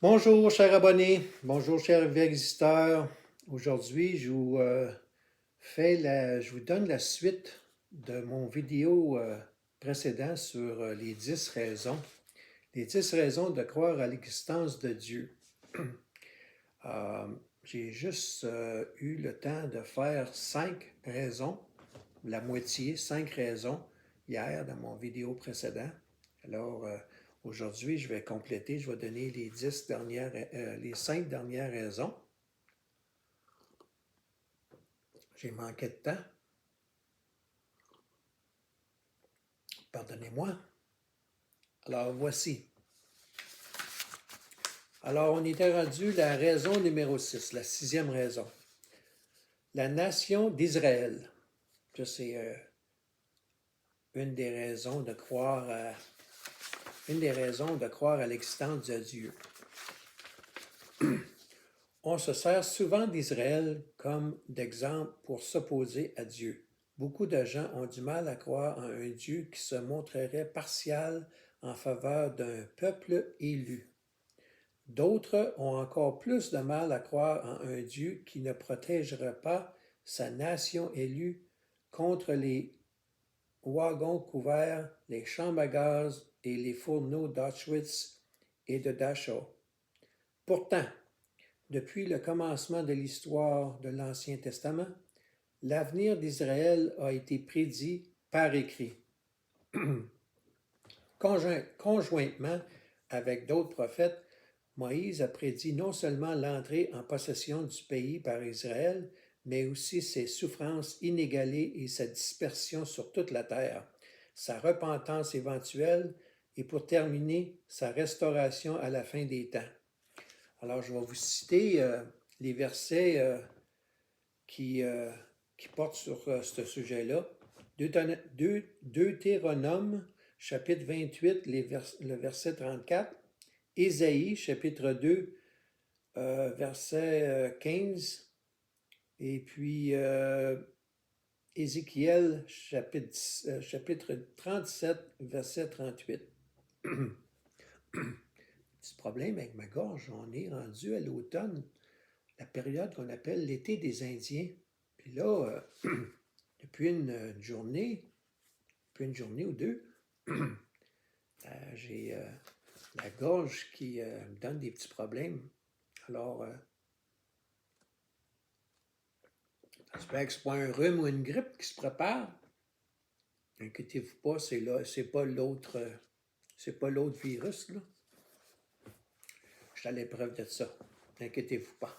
Bonjour, chers abonnés. Bonjour, chers visiteurs. Aujourd'hui, je vous donne la suite de mon vidéo précédent sur les 10 raisons. Les 10 raisons de croire à l'existence de Dieu. Euh, j'ai juste eu le temps de faire 5 raisons, la moitié, 5 raisons, hier dans mon vidéo précédent. Alors, aujourd'hui, je vais compléter, je vais donner les 5 dernières raisons. J'ai manqué de temps. Pardonnez-moi. Alors, voici. Alors, on était rendu la raison numéro 6, la 6e raison. La nation d'Israël. Ça, c'est une des raisons de croire à l'existence de Dieu. On se sert souvent d'Israël comme d'exemple pour s'opposer à Dieu. Beaucoup de gens ont du mal à croire en un Dieu qui se montrerait partial en faveur d'un peuple élu. D'autres ont encore plus de mal à croire en un Dieu qui ne protégerait pas sa nation élue contre les wagons couverts, les chambres à gaz et les fourneaux d'Auschwitz et de Dachau. Pourtant, depuis le commencement de l'histoire de l'Ancien Testament, l'avenir d'Israël a été prédit par écrit. Conjointement avec d'autres prophètes, Moïse a prédit non seulement l'entrée en possession du pays par Israël, mais aussi ses souffrances inégalées et sa dispersion sur toute la terre, sa repentance éventuelle et pour terminer, sa restauration à la fin des temps. Alors, je vais vous citer les versets qui portent sur ce sujet-là. Deutéronome, chapitre 28, le verset 34. Ésaïe, chapitre 2, verset 15. Et puis Ézéchiel, chapitre 37, verset 38. Petit problème avec ma gorge, on est rendu à l'automne, la période qu'on appelle l'été des Indiens. Puis là, depuis une journée ou deux, j'ai la gorge qui me donne des petits problèmes. Alors, j'espère que ce n'est pas un rhume ou une grippe qui se prépare. Inquiétez-vous pas, c'est pas l'autre virus, là. Je suis à l'épreuve de ça. Inquiétez-vous pas.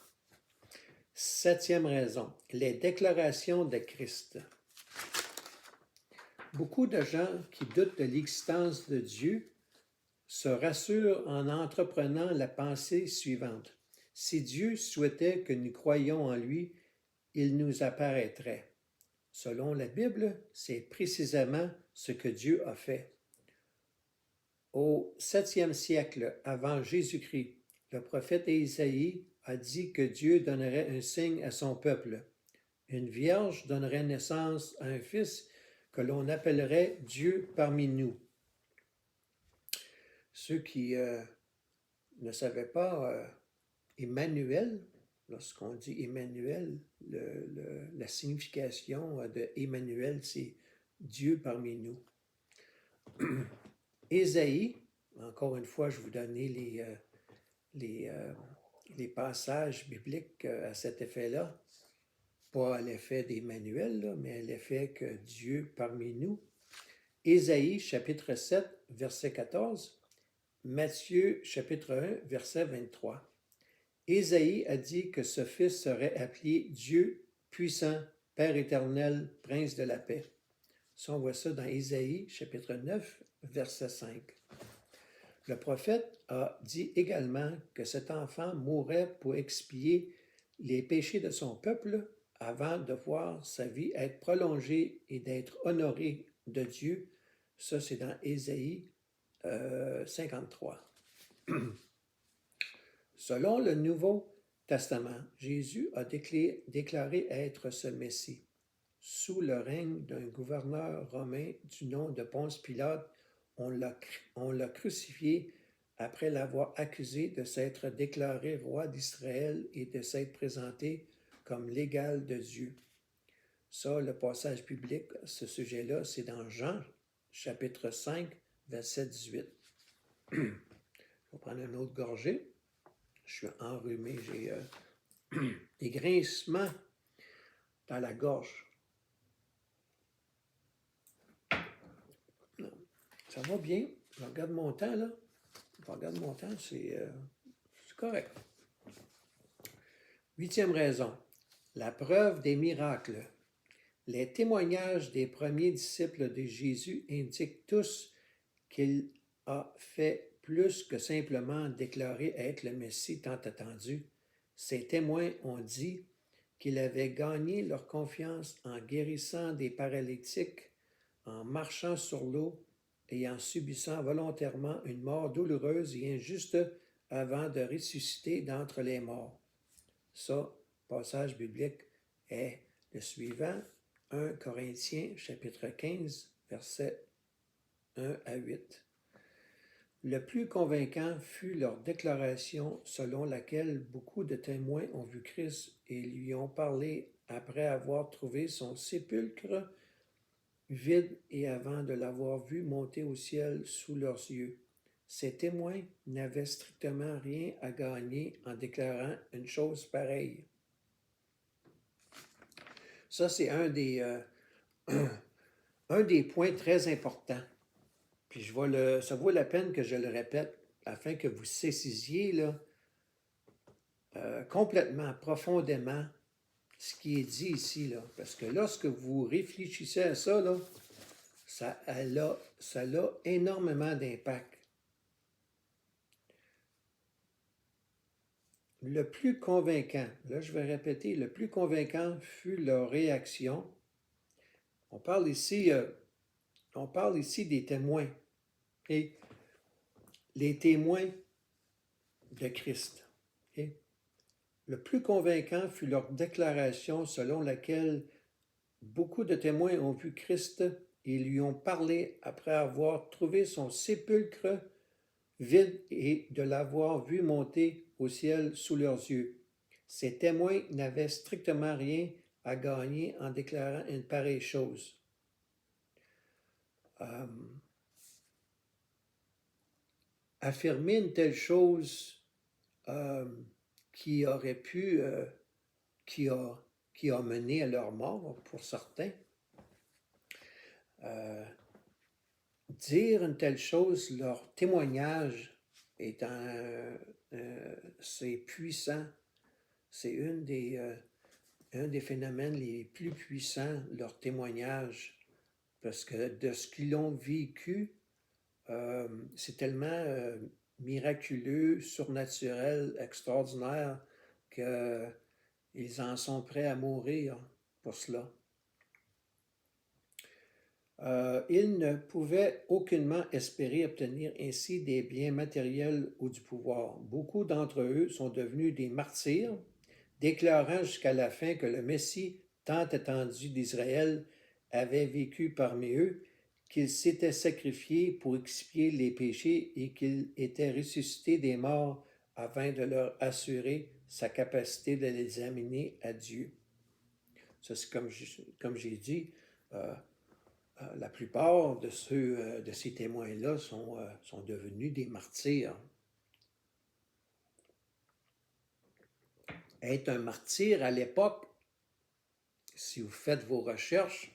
7e raison, les déclarations de Christ. Beaucoup de gens qui doutent de l'existence de Dieu se rassurent en entreprenant la pensée suivante. Si Dieu souhaitait que nous croyions en lui, il nous apparaîtrait. Selon la Bible, c'est précisément ce que Dieu a fait. Au 7e siècle avant Jésus-Christ, le prophète Ésaïe a dit que Dieu donnerait un signe à son peuple. Une vierge donnerait naissance à un fils que l'on appellerait Dieu parmi nous. Ceux qui ne savaient pas, Emmanuel, lorsqu'on dit Emmanuel, la signification de Emmanuel, c'est Dieu parmi nous. Ésaïe, encore une fois, je vous donnais les passages bibliques à cet effet-là, pas à l'effet d'Emmanuel, mais à l'effet que Dieu parmi nous. Ésaïe, chapitre 7, verset 14. Matthieu, chapitre 1, verset 23. Ésaïe a dit que ce fils serait appelé Dieu puissant, Père éternel, Prince de la paix. Ça, on voit ça dans Ésaïe, chapitre 9, verset 5. Le prophète a dit également que cet enfant mourrait pour expier les péchés de son peuple avant de voir sa vie être prolongée et d'être honoré de Dieu. Ça, c'est dans Ésaïe 53. Selon le Nouveau Testament, Jésus a déclaré être ce Messie. Sous le règne d'un gouverneur romain du nom de Ponce Pilate, on l'a crucifié après l'avoir accusé de s'être déclaré roi d'Israël et de s'être présenté comme l'égal de Dieu. Ça, le passage biblique, ce sujet-là, c'est dans Jean, chapitre 5, verset 18. Je vais prendre une autre gorgée. Je suis enrhumé, j'ai des grincements dans la gorge. Ça va bien. Je regarde mon temps, là. Je regarde mon temps, c'est correct. 8e raison. La preuve des miracles. Les témoignages des premiers disciples de Jésus indiquent tous qu'il a fait plus que simplement déclarer être le Messie tant attendu. Ces témoins ont dit qu'il avait gagné leur confiance en guérissant des paralytiques, en marchant sur l'eau et en subissant volontairement une mort douloureuse et injuste avant de ressusciter d'entre les morts. Ça, passage biblique, est le suivant, 1 Corinthiens, chapitre 15, versets 1 à 8. Le plus convaincant fut leur déclaration selon laquelle beaucoup de témoins ont vu Christ et lui ont parlé après avoir trouvé son sépulcre vide et avant de l'avoir vu monter au ciel sous leurs yeux. Ces témoins n'avaient strictement rien à gagner en déclarant une chose pareille. Ça, c'est un des points très importants. Puis ça vaut la peine que je le répète afin que vous saisisiez là, complètement, profondément ce qui est dit ici. Là. Parce que lorsque vous réfléchissez à ça, là, ça a énormément d'impact. Le plus convaincant, là je vais répéter, le plus convaincant fut leur réaction. On parle ici des témoins. Et les témoins de Christ. Okay? Le plus convaincant fut leur déclaration selon laquelle beaucoup de témoins ont vu Christ et lui ont parlé après avoir trouvé son sépulcre vide et de l'avoir vu monter au ciel sous leurs yeux. Ces témoins n'avaient strictement rien à gagner en déclarant une pareille chose. Affirmer une telle chose qui aurait pu, qui a mené à leur mort pour certains, dire une telle chose, leur témoignage c'est puissant, c'est un des phénomènes les plus puissants, leur témoignage, parce que de ce qu'ils ont vécu, c'est tellement miraculeux, surnaturel, extraordinaire, qu'ils en sont prêts à mourir pour cela. Ils ne pouvaient aucunement espérer obtenir ainsi des biens matériels ou du pouvoir. Beaucoup d'entre eux sont devenus des martyrs, déclarant jusqu'à la fin que le Messie tant attendu d'Israël avait vécu parmi eux, qu'il s'était sacrifié pour expier les péchés et qu'il était ressuscité des morts afin de leur assurer sa capacité de les amener à Dieu. Ça, c'est comme j'ai dit, la plupart de ces témoins-là sont devenus des martyrs. Être un martyr à l'époque, si vous faites vos recherches,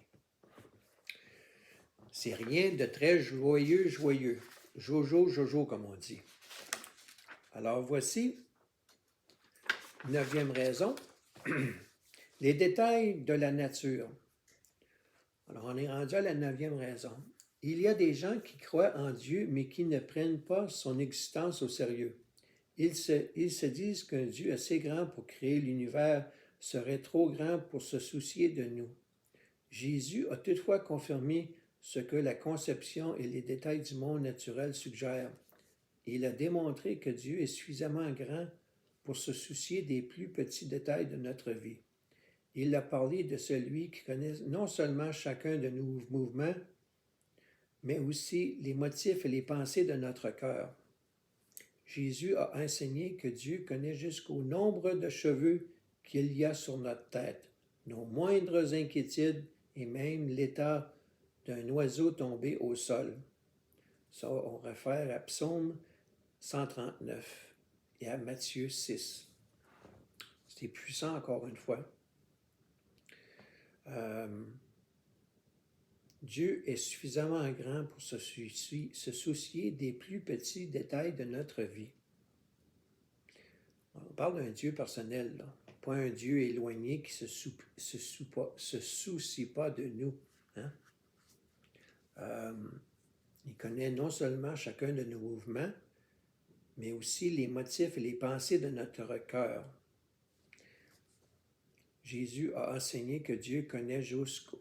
c'est rien de très joyeux. Jojo, comme on dit. Alors voici, 9e raison, les détails de la nature. Alors on est rendu à la 9e raison. Il y a des gens qui croient en Dieu, mais qui ne prennent pas son existence au sérieux. Ils se disent qu'un Dieu assez grand pour créer l'univers serait trop grand pour se soucier de nous. Jésus a toutefois confirmé ce que la conception et les détails du monde naturel suggèrent. Il a démontré que Dieu est suffisamment grand pour se soucier des plus petits détails de notre vie. Il a parlé de celui qui connaît non seulement chacun de nos mouvements, mais aussi les motifs et les pensées de notre cœur. Jésus a enseigné que Dieu connaît jusqu'au nombre de cheveux qu'il y a sur notre tête, nos moindres inquiétudes et même l'état d'un oiseau tombé au sol. Ça, on réfère à Psaume 139 et à Matthieu 6. C'est puissant encore une fois. Dieu est suffisamment grand pour se soucier des plus petits détails de notre vie. On parle d'un Dieu personnel, là. Pas un Dieu éloigné qui se soucie pas de nous. Hein? Il connaît non seulement chacun de nos mouvements, mais aussi les motifs et les pensées de notre cœur. Jésus a enseigné que Dieu connaît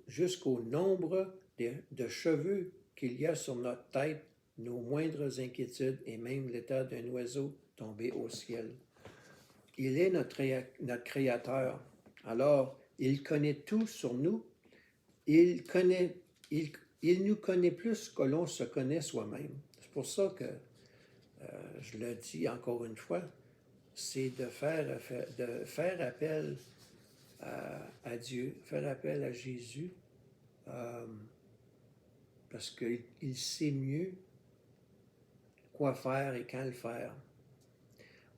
jusqu'au nombre de cheveux qu'il y a sur notre tête, nos moindres inquiétudes et même l'état d'un oiseau tombé au ciel. Il est notre Créateur. Alors, il connaît tout sur nous. Il nous connaît plus que l'on se connaît soi-même. C'est pour ça que, je le dis encore une fois, c'est de faire appel à Dieu, faire appel à Jésus, parce qu'il sait mieux quoi faire et quand le faire.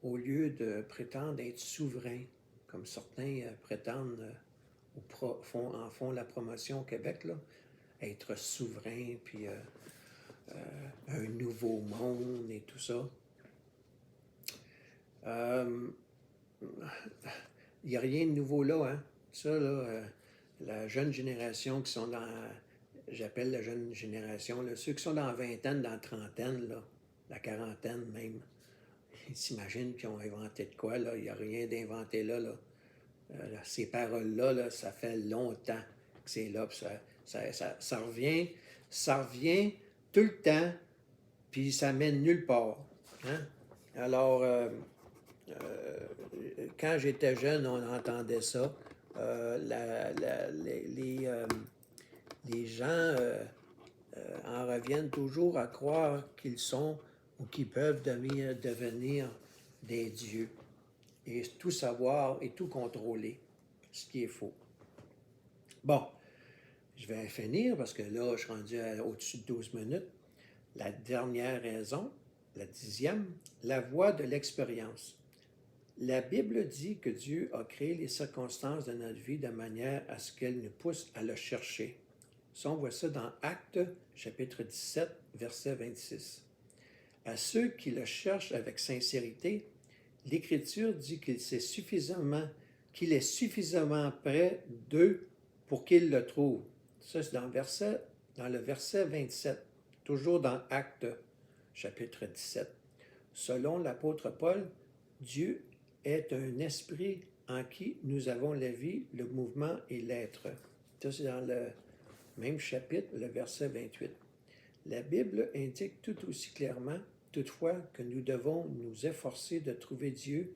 Au lieu de prétendre être souverain, comme certains prétendent, en font la promotion au Québec, là, être souverain, puis un nouveau monde et tout ça. Il n'y a rien de nouveau là, hein. Ça, là, la jeune génération qui sont dans, j'appelle la jeune génération, là, ceux qui sont dans la vingtaine, dans la trentaine, là, la quarantaine même, ils s'imaginent qu'ils ont inventé de quoi, là. Il n'y a rien d'inventé là, là. Ces paroles-là, là, ça fait longtemps que c'est là, puis ça revient tout le temps, puis ça mène nulle part. Hein? Alors, quand j'étais jeune, on entendait ça. Les gens en reviennent toujours à croire qu'ils sont ou qu'ils peuvent devenir des dieux et tout savoir et tout contrôler, ce qui est faux. Bon, je vais finir parce que là, je suis rendu au-dessus de 12 minutes. La dernière raison, la 10e, la voie de l'expérience. La Bible dit que Dieu a créé les circonstances de notre vie de manière à ce qu'elles nous poussent à le chercher. Ça, on voit ça dans Actes, chapitre 17, verset 26. À ceux qui le cherchent avec sincérité, l'Écriture dit qu'il est suffisamment près d'eux pour qu'ils le trouvent. Ça, c'est dans le verset 27, toujours dans Actes, chapitre 17. Selon l'apôtre Paul, Dieu est un esprit en qui nous avons la vie, le mouvement et l'être. Ça, c'est dans le même chapitre, le verset 28. La Bible indique tout aussi clairement, toutefois, que nous devons nous efforcer de trouver Dieu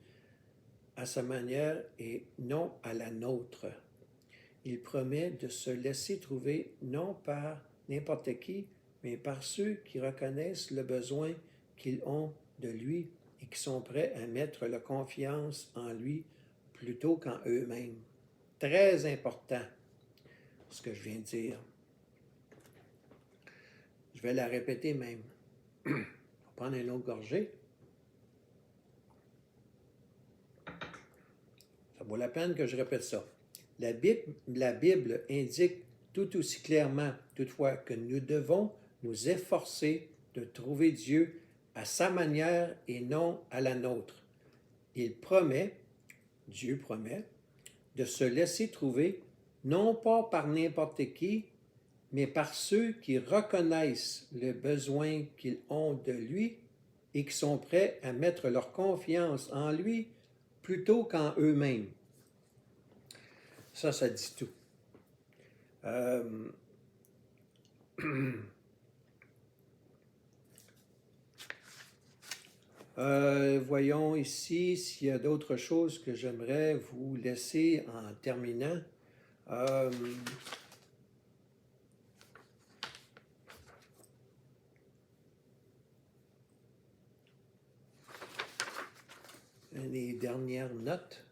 à sa manière et non à la nôtre. Il promet de se laisser trouver non par n'importe qui, mais par ceux qui reconnaissent le besoin qu'ils ont de lui et qui sont prêts à mettre leur confiance en lui plutôt qu'en eux-mêmes. Très important, ce que je viens de dire. Je vais la répéter même. On va prendre une autre gorgée. Ça vaut la peine que je répète ça. La Bible indique tout aussi clairement, toutefois, que nous devons nous efforcer de trouver Dieu à sa manière et non à la nôtre. Dieu promet, de se laisser trouver, non pas par n'importe qui, mais par ceux qui reconnaissent le besoin qu'ils ont de lui et qui sont prêts à mettre leur confiance en lui plutôt qu'en eux-mêmes. Ça dit tout. Voyons ici s'il y a d'autres choses que j'aimerais vous laisser en terminant. les dernières notes.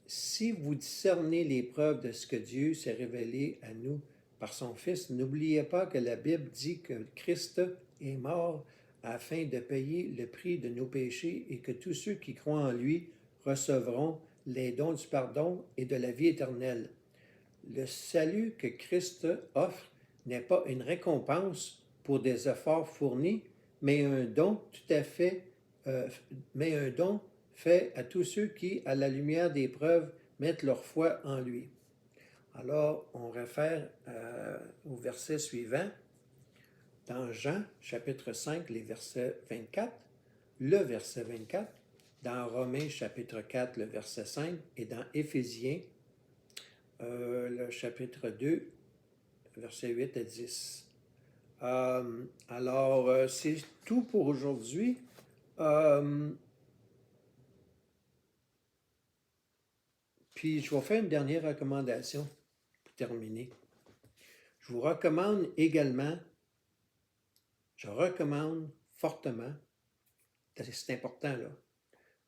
Si vous discernez les preuves de ce que Dieu s'est révélé à nous par son Fils, n'oubliez pas que la Bible dit que Christ est mort afin de payer le prix de nos péchés et que tous ceux qui croient en lui recevront les dons du pardon et de la vie éternelle. Le salut que Christ offre n'est pas une récompense pour des efforts fournis, mais un don fait à tous ceux qui, à la lumière des preuves, mettent leur foi en lui. Alors, on réfère au verset suivant, dans Jean, chapitre 5, les versets 24, le verset 24, dans Romains, chapitre 4, le verset 5, et dans Éphésiens, le chapitre 2, versets 8 à 10. Alors, c'est tout pour aujourd'hui. Puis, je vais faire une dernière recommandation pour terminer. Je vous recommande également, je recommande fortement, c'est important là,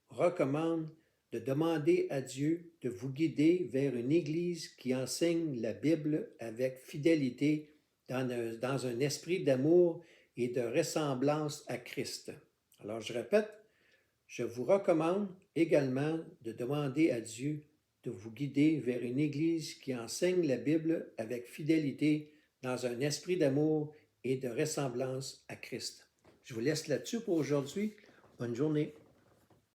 recommande de demander à Dieu de vous guider vers une église qui enseigne la Bible avec fidélité dans un esprit d'amour et de ressemblance à Christ. Alors, je répète, je vous recommande également de demander à Dieu de vous guider vers une église qui enseigne la Bible avec fidélité dans un esprit d'amour et de ressemblance à Christ. Je vous laisse là-dessus pour aujourd'hui. Bonne journée.